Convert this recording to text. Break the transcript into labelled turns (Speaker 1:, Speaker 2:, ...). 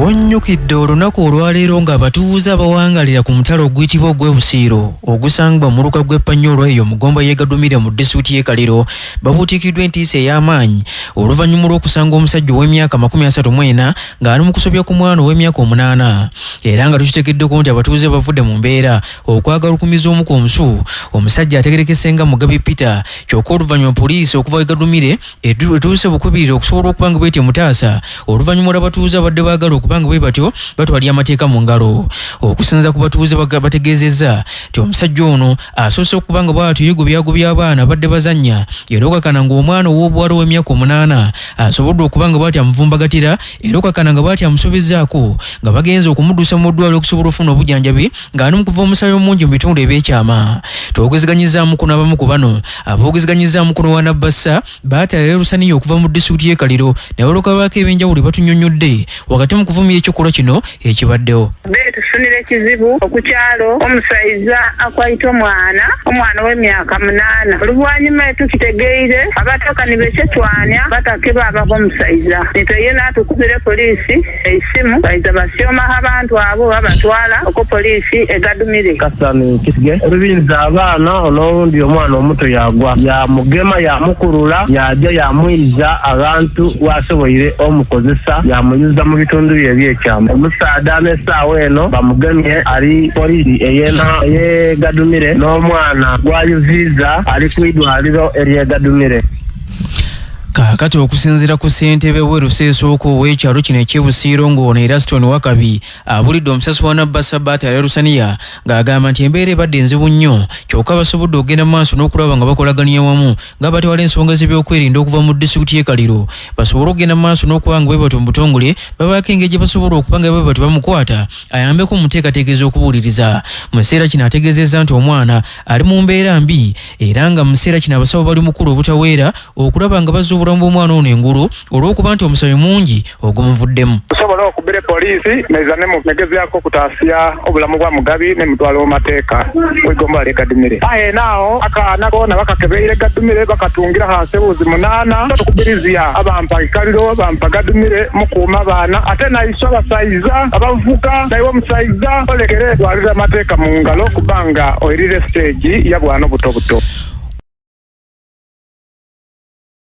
Speaker 1: Luwonnyukidde olunaku olwaleero ng'abatuuze abawangalira ku mutalo oguyitibwa ogw'Ebusiiro ogusangibwa mu luka gw'Eppannyolwa eyo Mugomba yeegadumire mu disitulikiti y'e Kaliro babuutiikiddwa entiisa ey'amaanyi oluvannyuma lw'okusanga omusajja ow'emyaka 34 ng'ali mu kusobya ku mwana ow'emyaka 8 era nga tukitegeddeko nti abatuuze bavudde mu mbeera okwagala okumiza omu ku omusu omusajja ategerekese nga Mugabi Peter kyokka oluvannyuma poliisi okuva egadumire etuuse bukubirire okusobola okuba nga bwetye mutaasa oluvannyuma lw'abatuuze abadde baagala okubanga bwe batyo batwalira amateeka mu ngalo okusinza ku batuuze bategeezezza nti omusajja ono asoose okubanga bw'atyo yegobyago by'abaana badde bazannya era okakana ng'omwana ow'obuwala w'emyaka 8 asobodde okubanga bw'atyo amuvumbagatira era okakana nga bw'atyo amusobezzaako nga bagenze okumuddusa mu ddwaliro okusobola okufuna obujjanjabi ng'ali mu kuva omusaayi omungi mu bitundu eby'ekyama. Twogezeganyizaamu kuno abamu ku bano aboogezeganyizaamu kuno wa Nabbassa baatala Lusaniya okuva mu disitulikiti y'e Kaliro ne baloka baako eb'enjawulo batunnyonnyodde wakati mu kuvumira ekikolwa kino ekibaddewo.
Speaker 2: Tufunira ekizibu okukyalo omusaiza akwayita omwana w'emyaka 8 oluvannyuma tukitegeire abatakani bekyetwanya batake baabako omusaiza nitwe natukubire poliisi eisimu baiza basyomaho abantu abo babatwala oko poliisi egadumire
Speaker 3: kasani kisige olubinza abaana olw'obundi omwana omuto yagwa yamugema yamukurula yajja yamwiza abantu wasoboire omukozesa yamuyuza mu bitundu bye ebyekyama omusaadha n'essaawa eno bamugemye ali poliisi ey'egadumire n'omwana gwayuziza ali ku idwaliro ery'egadumire.
Speaker 1: Kaakati okusinziira ku ssentebe w'e Ruseesooka ow'ekyalo kino eky'Ebusiiro ng'ono Eraston Wakabi abulidde omusasi wa Nabbassa baatala Lusaniya ng'agamba nti embeera ebadde enzibu nnyo kyokka basobodde okugenda mu maaso n'okulaba nga bakolaganya wamu nga batwala ensonga z'ebyokwerinda okuva mu disitulikiti y'e Kaliro basobole okugenda mu maaso n'okuba nga bwe batyo mu butongole babaako engeri gye basobola okuba nga bwe batyo bamukwata ayambeko mu nteekateeka ez'okubuuliriza. Mu kiseera kino ategeezezza nti omwana ali mu mbeera mbi era nga mu kiseera kino abasawo bali mukulu obutaweera okulaba nga bazza obulamu bw'omwana ono engulu olw'okuba nti omusayi mungi ogumuvuddemu.
Speaker 4: Tusobola okubira poliisi negezaako okutaasya obulamu bwa Mugabi ne mutwala mu mateeka w'Igomba ly'egadumire. Naawo akaana koona bakakebeire egadumire bakatungira hansi ebuuzi 8 tukubirizya abampa Kaliro bampa gadumire mukuuma abaana ate naiso abasaiza abavuga naye omusaiza olekere twalira amateeka mu ngalo kubanga oyirire stage ya bwana buto buto.